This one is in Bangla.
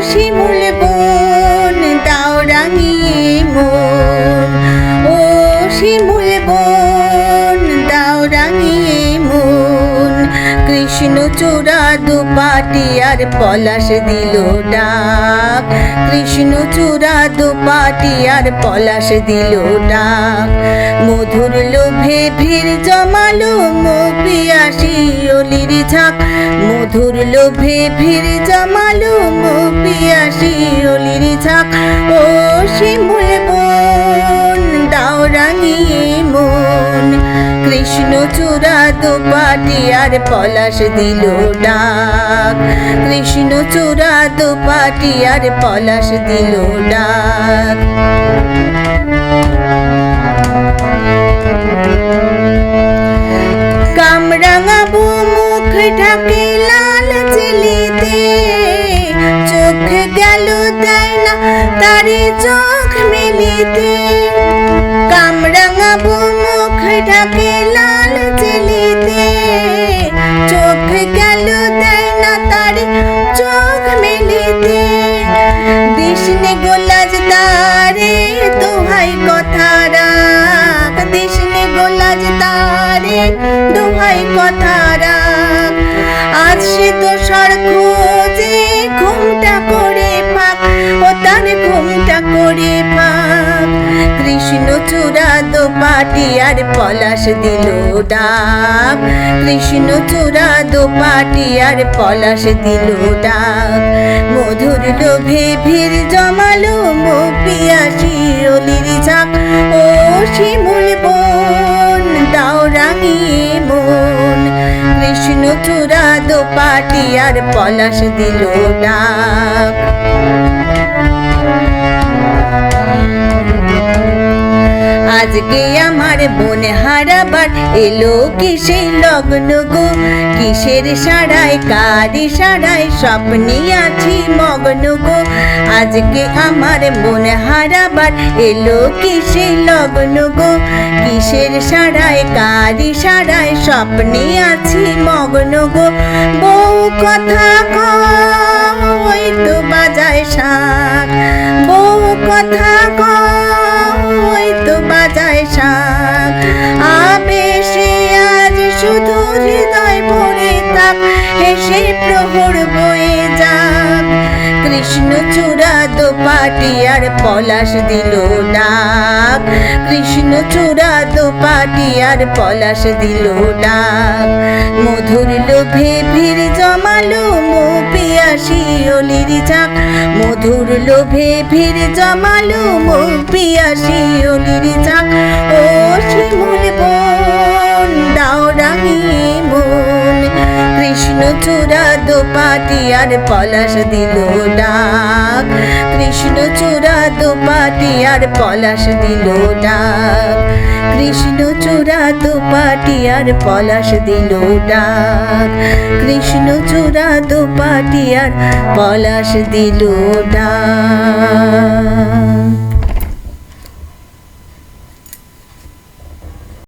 শিমুল বোন দাও রাঙিয়ে মন, ও শিমুল বোন দাও রাঙিয়ে মন। কৃষ্ণচূড়া দুপাটি আর পলাশ দিল ডাক, কৃষ্ণচূড়া দুপাটি আর পলাশ দিল ডাক। মধুর লোভে ভিড় জমালো মো পিয়াসী অলির ঝাঁক, মধুর লোভে ভিড় জমালো মো পিয়াসী অলির ঝাঁক। ও শিমুল বোন দাও রাঙিয়ে মন, কৃষ্ণচূড়া দুপাটি আর পলাশ দিল ডাক, কৃষ্ণচূড়া দুপাটি আর পলাশ দিল ডাক। কামরাঙাবো মুখ ঢাকে লাল চিলিতে, চোখ গেল দেয় না তারে চোখ মেলিতে। কামরাঙাবো মুখ ঢাকে লাল চিলিতে, চোখ গেল দেয় না তারে চোখ মেলিতে। দিসনে গোলাজ তারে দোহাই কথা রাখ, দিসনে গোলাজ তারে দোহাই কথা রাখ। আজ সে তো সর খোঁজে ঘুমটা করে ফাঁক, ও তার ঘুমটা করে ফাঁক। কৃষ্ণচূড়া দুপাটি আর পলাশ দিল ডাক, কৃষ্ণচূড়া দুপাটি আর পলাশ দিল ডাক। মধুর লোভে ভিড় জমালো মো পিয়াসী অলির ঝাঁক, ও শিমুল বোন দাও রাঙিয়ে মন। কৃষ্ণচূড়া দুপাটি আর পলাশ দিল ডাক। আজকে আমার বোন হারাবার এলো কিসের লগ্ন গো, কিসের সারায় কারি সারায় স্বপ্নে আছি মগ্ন গো। আজকে আমার বোন হারাবার এলো কিসের লগ্ন গো, কিসের সারায় কারি সারায় স্বপ্নে আছি মগ্ন গো। বউ কথা কই তো বাজায় শাঁখ, বউ কথা কই তো বাজায় শাঁখ। আবেশে আজ শুধু হৃদয় ভরে থাক, হেসে প্রহর বয়ে যাক। কৃষ্ণচূড়া দুপাটি আর পলাশ দিল ডাক, কৃষ্ণচূড়া দুপাটি আর পলাশ দিল ডাক। মধুর লোভে ভিড় জমালো মো পিয়াসী অলির ঝাঁক, মধুর লোভে ভিড় জমালো মো পিয়াসী অলির ঝাঁক। ও শিমুল বোন দাও রাঙিয়ে মন, কৃষ্ণচূড়া দুপাটি আর পলাশ দিল ডাক, কৃষ্ণচূড়া দুপাটি আর পলাশ দিল ডাক। কৃষ্ণচূড়া দুপাটি আর পলাশ দিল ডাক, কৃষ্ণচূড়া দুপাটি আর পলাশ দিল ডাক।